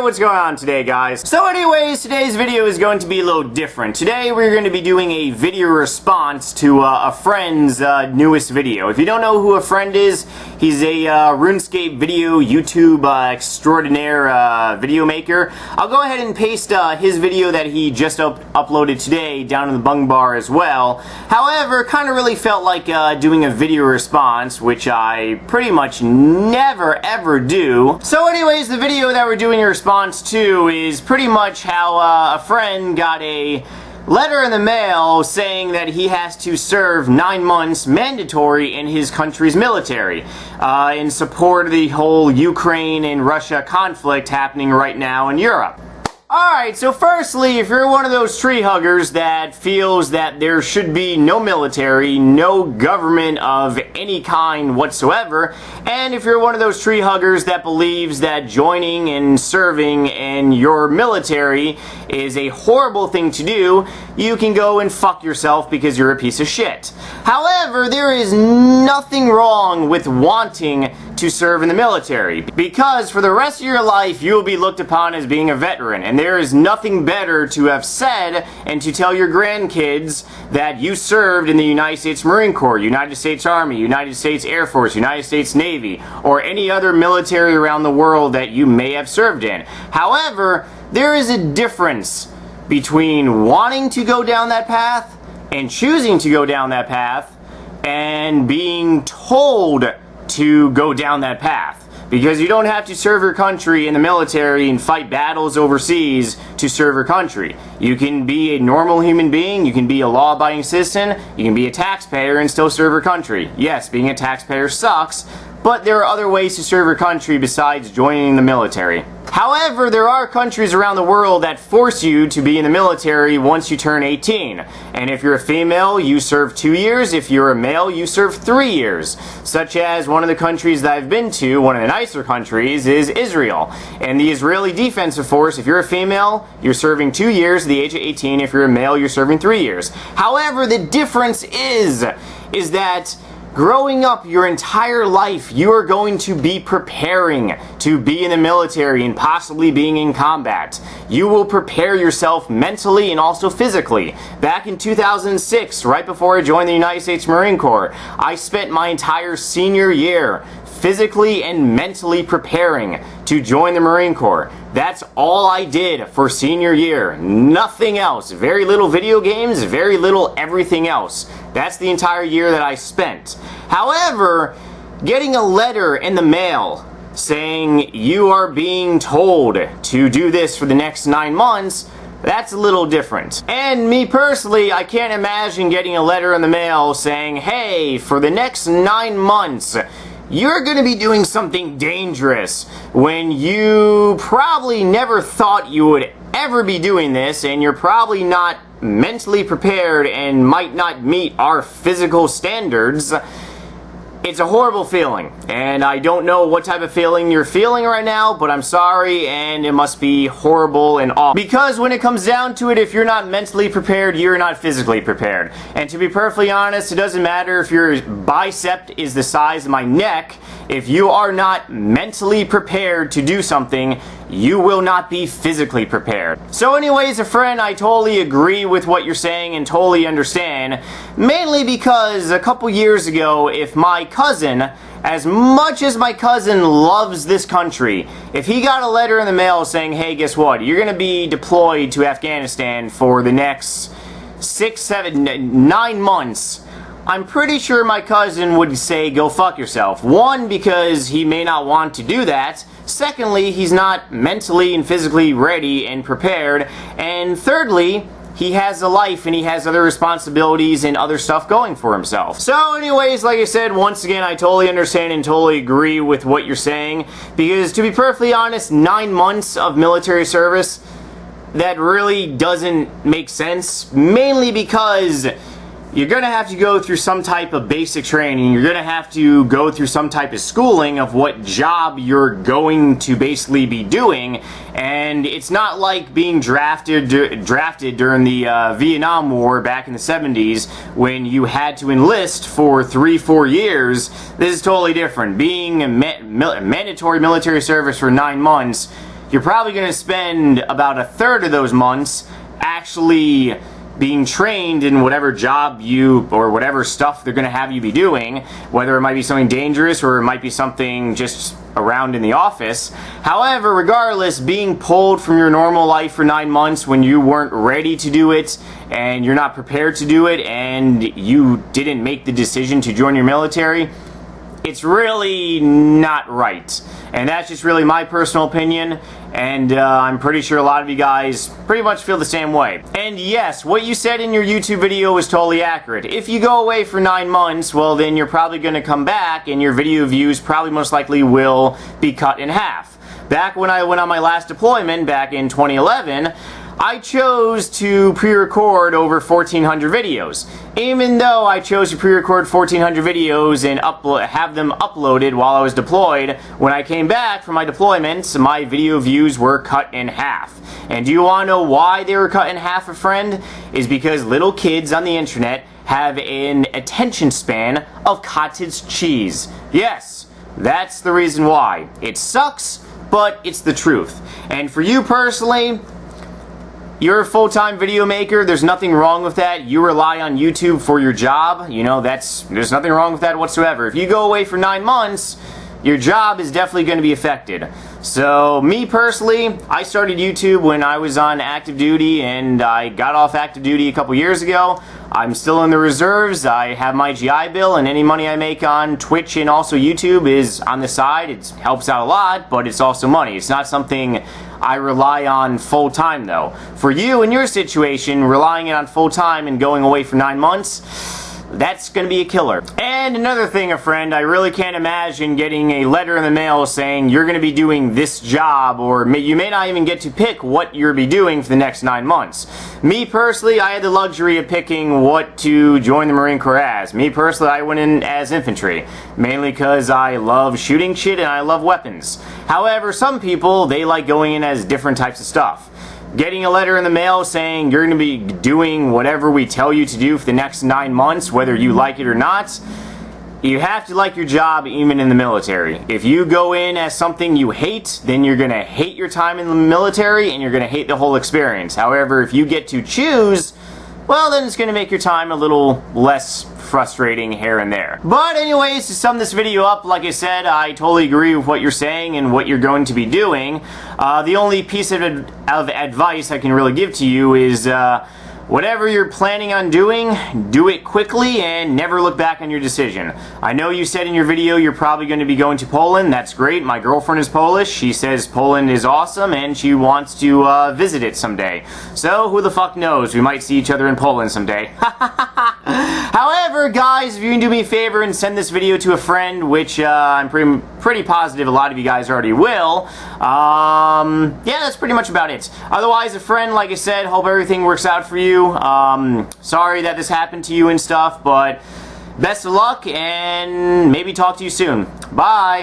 what's going on today, guys? So anyways, today's video is going to be a little different. Today we're going to be doing a video response to a friend's newest video. If you don't know who a friend is, he's a RuneScape video YouTube extraordinaire video maker. I'll go ahead and paste his video that he just uploaded today down in the bung bar as well. However, kind of really felt like doing a video response, which I pretty much never ever do. So anyways, the video that we're doing a response to is pretty much how a friend got a letter in the mail saying that he has to serve 9 months mandatory in his country's military in support of the whole Ukraine and Russia conflict happening right now in Europe. Alright, so firstly, if you're one of those tree huggers that feels that there should be no military, no government of any kind whatsoever, and if you're one of those tree huggers that believes that joining and serving in your military is a horrible thing to do, you can go and fuck yourself because you're a piece of shit. However, there is nothing wrong with wanting to serve in the military, because for the rest of your life you will be looked upon as being a veteran, and there is nothing better to have said and to tell your grandkids that you served in the United States Marine Corps, United States Army, United States Air Force, United States Navy, or any other military around the world that you may have served in. However, there is a difference between wanting to go down that path and choosing to go down that path and being told to go down that path. Because you don't have to serve your country in the military and fight battles overseas to serve your country. You can be a normal human being, you can be a law-abiding citizen, you can be a taxpayer and still serve your country. Yes, being a taxpayer sucks, but there are other ways to serve your country besides joining the military. However, there are countries around the world that force you to be in the military once you turn 18. And if you're a female, you serve 2 years. If you're a male, you serve 3 years. Such as one of the countries that I've been to, one of the nicer countries, is Israel. And the Israeli Defensive Force, if you're a female, you're serving 2 years at the age of 18. If you're a male, you're serving 3 years. However, the difference is that growing up your entire life, you are going to be preparing to be in the military and possibly being in combat. You will prepare yourself mentally and also physically. Back in 2006, right before I joined the United States Marine Corps, I spent my entire senior year physically and mentally preparing to join the Marine Corps. That's all I did for senior year. Nothing else. Very little video games, very little everything else. That's the entire year that I spent. However, getting a letter in the mail saying you are being told to do this for the next 9 months, that's a little different. And me personally, I can't imagine getting a letter in the mail saying, hey, for the next 9 months, you're going to be doing something dangerous when you probably never thought you would ever be doing this, and you're probably not mentally prepared and might not meet our physical standards. It's a horrible feeling, and I don't know what type of feeling you're feeling right now, but I'm sorry, and it must be horrible and awful. Because when it comes down to it, if you're not mentally prepared, you're not physically prepared. And to be perfectly honest, it doesn't matter if your bicep is the size of my neck. If you are not mentally prepared to do something, you will not be physically prepared. So anyways, a friend, I totally agree with what you're saying and totally understand. Mainly because a couple years ago, if my cousin, as much as my cousin loves this country, if he got a letter in the mail saying, hey, guess what, you're going to be deployed to Afghanistan for the next 6, 7, 9 months, I'm pretty sure my cousin would say, go fuck yourself. One, because he may not want to do that. Secondly, he's not mentally and physically ready and prepared. And thirdly, he has a life and he has other responsibilities and other stuff going for himself. So anyways, like I said, once again, I totally understand and totally agree with what you're saying. Because to be perfectly honest, 9 months of military service, that really doesn't make sense. Mainly because you're going to have to go through some type of basic training. You're going to have to go through some type of schooling of what job you're going to basically be doing. And it's not like being drafted during the Vietnam War back in the 70s when you had to enlist for 3-4 years. This is totally different. Being a mandatory military service for 9 months, you're probably going to spend about a third of those months actually being trained in whatever job you, or whatever stuff they're going to have you be doing, whether it might be something dangerous or it might be something just around in the office. However, regardless, being pulled from your normal life for 9 months when you weren't ready to do it, and you're not prepared to do it, and you didn't make the decision to join your military, it's really not right. And that's just really my personal opinion, and I'm pretty sure a lot of you guys pretty much feel the same way. And yes, what you said in your YouTube video was totally accurate. If you go away for 9 months, well then you're probably going to come back and your video views probably most likely will be cut in half. Back when I went on my last deployment back in 2011, I chose to pre-record over 1,400 videos. Even though I chose to pre-record 1,400 videos and have them uploaded while I was deployed, when I came back from my deployments, my video views were cut in half. And do you want to know why they were cut in half, a friend? Is because little kids on the internet have an attention span of cottage cheese. Yes, that's the reason why. It sucks, but it's the truth. And for you personally, you're a full-time video maker, there's nothing wrong with that. You rely on YouTube for your job, you know, there's nothing wrong with that whatsoever. If you go away for 9 months, your job is definitely going to be affected. So, me personally, I started YouTube when I was on active duty, and I got off active duty a couple years ago. I'm still in the reserves, I have my GI Bill, and any money I make on Twitch and also YouTube is on the side. It helps out a lot, but it's also money. It's not something I rely on full-time though. For you, in your situation, relying on full-time and going away for 9 months, that's going to be a killer. And another thing, a friend, I really can't imagine getting a letter in the mail saying you're going to be doing this job, or you may not even get to pick what you'll be doing for the next 9 months. Me personally, I had the luxury of picking what to join the Marine Corps as. Me personally, I went in as infantry, mainly because I love shooting shit and I love weapons. However, some people, they like going in as different types of stuff. Getting a letter in the mail saying you're going to be doing whatever we tell you to do for the next 9 months, whether you like it or not, you have to like your job even in the military. If you go in as something you hate, then you're going to hate your time in the military and you're going to hate the whole experience. However, if you get to choose, well, then it's going to make your time a little less frustrating here and there. But anyways, to sum this video up, like I said, I totally agree with what you're saying and what you're going to be doing. The only piece of advice I can really give to you is whatever you're planning on doing, do it quickly and never look back on your decision. I know you said in your video you're probably going to be going to Poland. That's great. My girlfriend is Polish. She says Poland is awesome and she wants to visit it someday. So who the fuck knows? We might see each other in Poland someday. However, guys, if you can do me a favor and send this video to a friend, which I'm pretty positive a lot of you guys already will, yeah, that's pretty much about it. Otherwise, a friend, like I said, hope everything works out for you. Sorry that this happened to you and stuff, but best of luck and maybe talk to you soon. Bye!